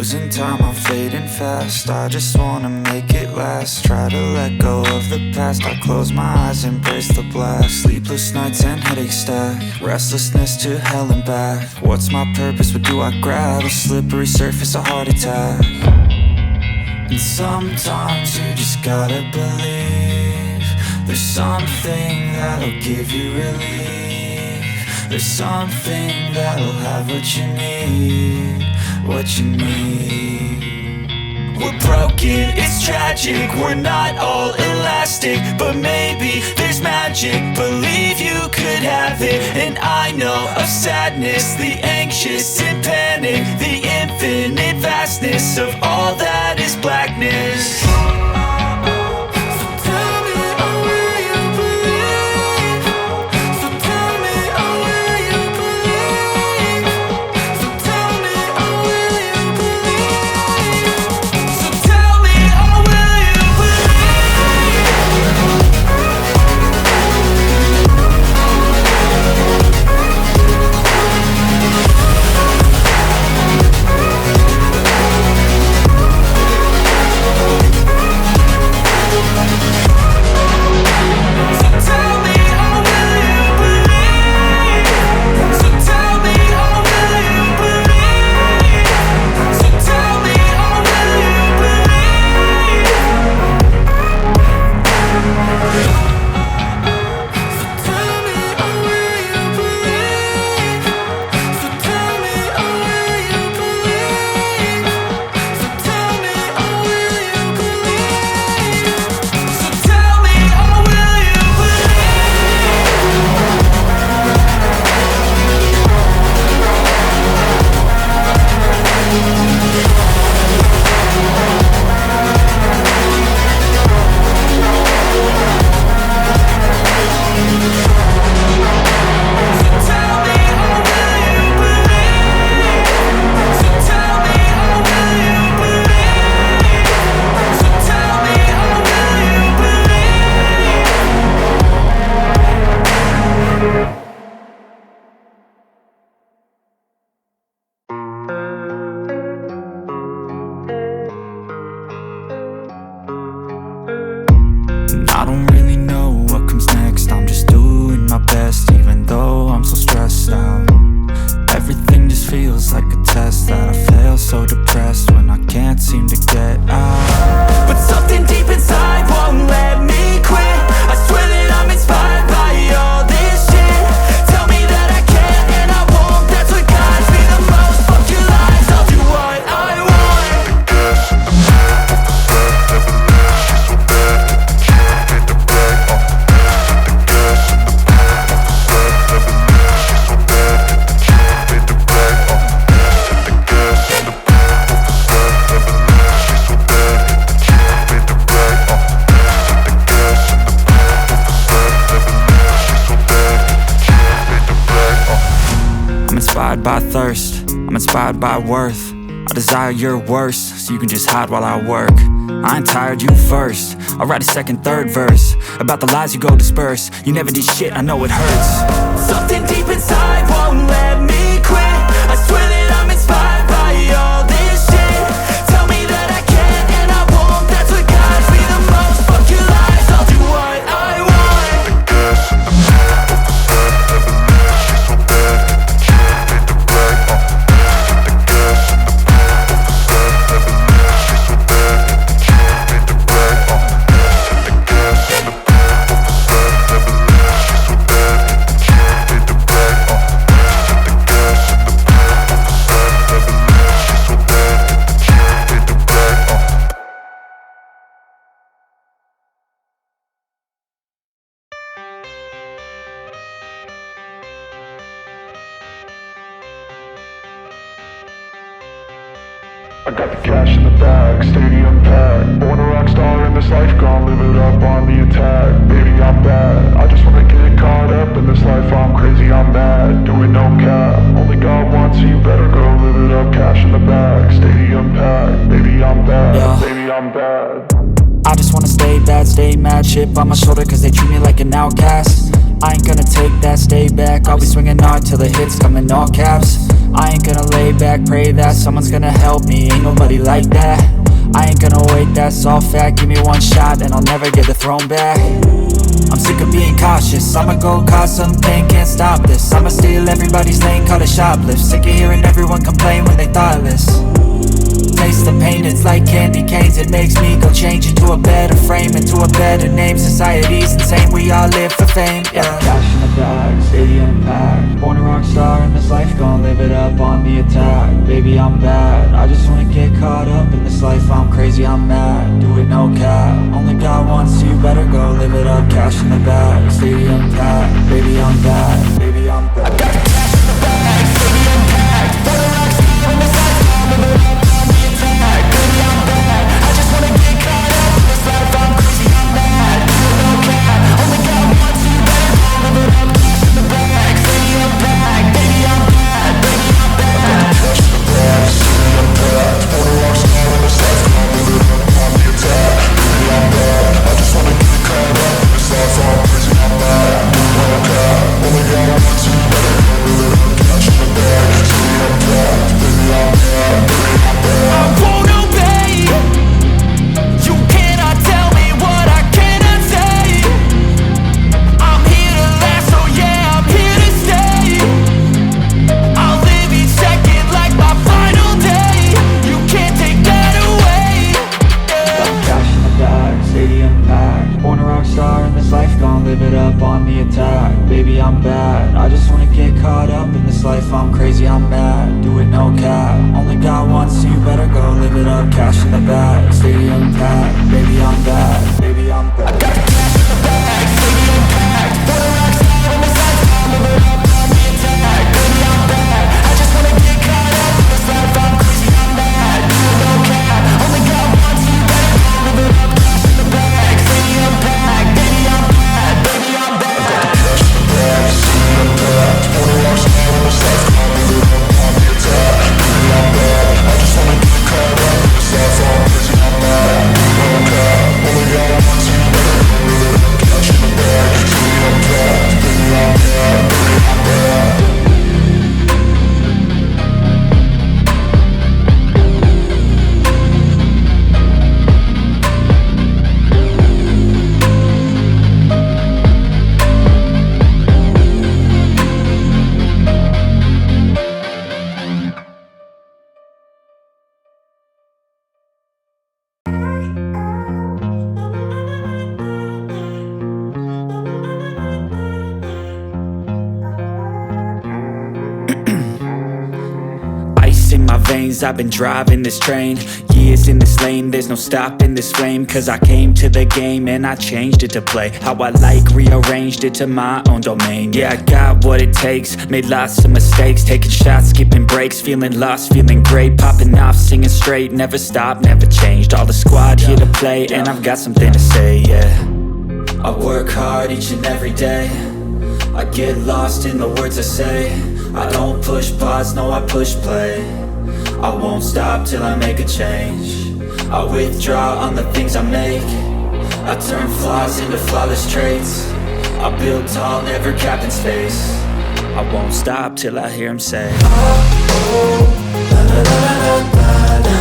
losing time, I'm fading fast. I just wanna make it last. Try to let go of the past. I close my eyes, embrace the blast. Sleepless nights and headaches stack. Restlessness to hell and back. What's my purpose, what do I grab? A slippery surface, a heart attack. And sometimes you just gotta believe there's something that'll give you relief. There's something that'll have what you need, what you need. We're broken, it's tragic, we're not all elastic, but maybe there's magic. Believe you could have it, and I know of sadness, the anxious and panic, the infinite vastness of all that is blackness. I don't really know what comes next. I'm just doing my best, even though I'm so stressed out. Everything just feels like a test that I fail, so depressed when I can't seem to get out. But something deep inside won't let me quit. I swear that I'm inspired by all this shit. Tell me that I can and I won't. That's what guides me the most. Fuck your lies, I'll do what I want. I'm inspired by thirst, I'm inspired by worth. I desire your worst, so you can just hide while I work. I ain't tired, you first. I'll write a second, third verse about the lies you go disperse. You never did shit, I know it hurts. Something deep inside won't let me quit. I swear that I'm inspired by all this shit. Tell me that I can and I won't. That's what guides me the most. Fuck your lies, I'll do what I want. I got the cash in the bag, stadium packed. Born a rock star in this life, gon' live it up on the attack. Baby, I'm bad, I just wanna get caught up in this life. I'm crazy, I'm mad, doing no cap. Only God wants, so you better go live it up. Cash in the bag, stadium packed. Baby, I'm bad, baby, I'm bad. I just wanna stay bad, stay mad. Chip on my shoulder cause they treat me like an outcast. I ain't gonna take that, stay back. I'll be swinging hard till the hits come in all caps. I ain't gonna lay back, pray that someone's gonna help me. Ain't nobody like that. I ain't gonna wait, that's all fact. Give me one shot and I'll never get the throne back. I'm sick of being cautious, I'ma go cause some pain, can't stop this. I'ma steal everybody's lane, call it shoplift. Sick of hearing everyone complain when they thoughtless. Taste the pain, it's like candy canes. It makes me go change into a better frame, into a better name. Society's insane, we all live for fame, yeah. Cash in the bag, stadium packed. Born a rock star in this life, gon' live it up on the attack. Baby, I'm bad, I just wanna get caught up in this life. I'm crazy, I'm mad, do it no cap. Only God wants you, better go live it up. Cash in the bag, stadium packed. Baby, I'm bad, baby, I'm bad. I got the cash in the bag, stadium packed. Born a rock star in this life, gon' live it up on the attack. Baby, I'm bad, I just wanna get caught up in this life. I'm crazy, I'm mad, do it no cap. Only God wants you, better go live it up. Cash in the bag, stadium packed. Baby, I'm bad, baby, I'm bad. Cash in the bag, stadium packed. Born a rock star in this life, gon' live it up on the attack. Baby, I'm bad, I just wanna get caught up in this life. I'm crazy, I'm mad, do it no cap. Only God wants you, better go live it up. Cash in the bag, stadium packed. Baby, I'm bad, baby, I'm bad. I won't obey. You cannot tell me what I cannot say. I'm here to last, so yeah, I'm here to stay. I'll live each second like my final day. You can't take that away, yeah. Got cash in the bag, stadium packed. Born a rock star in this life, gon' live it up on the attack. Baby, I'm bad, I just wanna get caught up in this life. I'm crazy, I'm mad, do it no cap. Only God wants you, better go live it up. Cash in the bag, stadium packed. Baby, I'm bad, baby, I'm bad. I got the cash in the bag, stadium packed. Born a rock star in this life, gon' live it up on the attack. Baby, I'm bad, I just wanna get caught up in this life. I'm crazy, I'm mad, do it no cap. Only God wants you, better go live it up. Cash in the bag, stadium packed. Baby, I'm bad, baby, I'm bad. I got the cash in the bag, stadium packed. Born a rock star in this life, gon' live it up on the attack. Baby, I'm bad, I just wanna get caught up in this life. I'm crazy, I'm mad, do it no cap. Only God wants you, better go live it up. Cash in the bag, stadium packed. Baby, I'm bad, baby, I'm bad. Ice in my veins, I've been driving this train. Years in this lane, there's no stopping this flame. Cause I came to the game and I changed it to play how I like, rearranged it to my own domain. Yeah, I got what it takes, made lots of mistakes. Taking shots, skipping breaks, feeling lost, feeling great. Popping off, singing straight, never stopped, never changed. All the squad here to play and I've got something to say, yeah. I work hard each and every day. I get lost in the words I say. I don't push pause, no I push play. I won't stop till I make a change. I withdraw on the things I make. I turn flaws into flawless traits. I build tall, never capped in space. I won't stop till I hear him say, oh, oh, la la la la la la.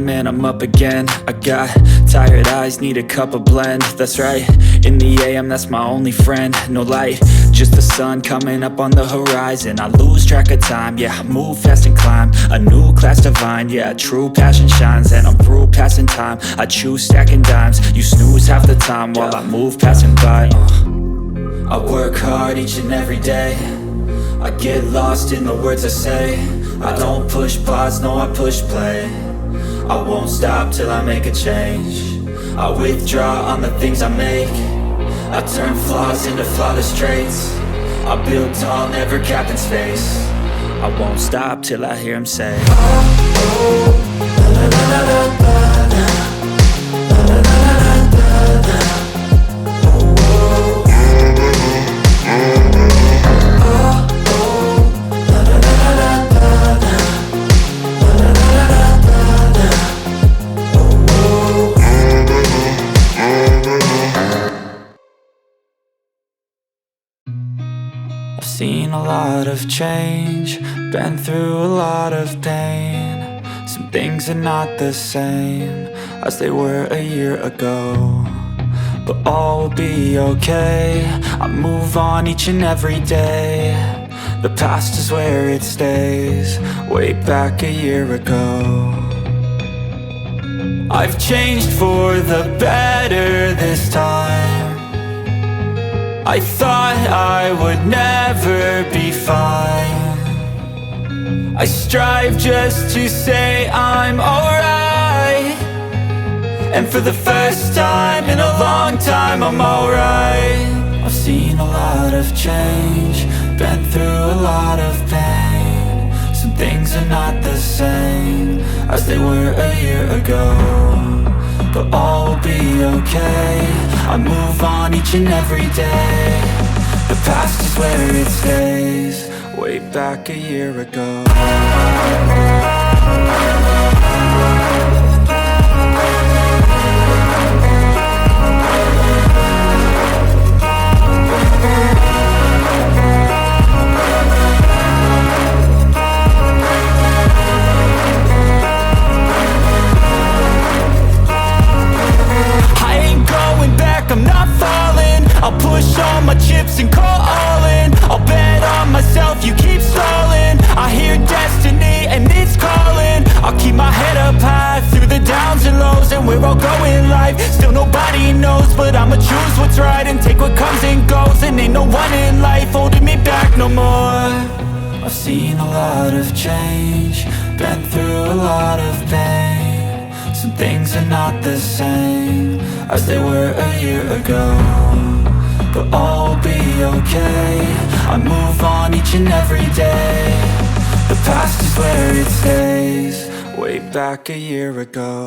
And I'm up again. I got tired eyes, need a cup of blend. That's right, in the AM, that's my only friend. No light, just the sun coming up on the horizon. I lose track of time, yeah, I move fast and climb a new class divine, yeah, true passion shines. And I'm through passing time, I choose stacking dimes. You snooze half the time while I move passing by. I work hard each and every day. I get lost in the words I say. I don't push pause, no I push play. I won't stop till I make a change. I withdraw on the things I make. I turn flaws into flawless traits. I build tall, never capped in space. I won't stop till I hear him say, oh, oh, la la la la la la. La la la la la la. Oh, oh, oh, oh, oh. seen a lot of change, been through a lot of pain. Some things are not the same as they were a year ago, but all will be okay. I move on each and every day. The past is where it stays, way back a year ago. I've changed for the better this time. I thought I would never be fine. I strive just to say I'm alright, and for the first time in a long time I'm alright. I've seen a lot of change, been through a lot of pain. Some things are not the same as they were a year ago, but all will be okay. I move on each and every day. The past is where it stays, way back a year ago. I'm not falling. I'll push all my chips and call all in. I'll bet on myself, you keep stalling. I hear destiny and it's calling. I'll keep my head up high through the downs and lows, and we're all going live. Still nobody knows, but I'ma choose what's right and take what comes and goes. And ain't no one in life holding me back no more. I've seen a lot of change, been through a lot of pain. Some things are not the same as they were a year ago, but all will be okay. I move on each and every day. The past is where it stays, way back a year ago.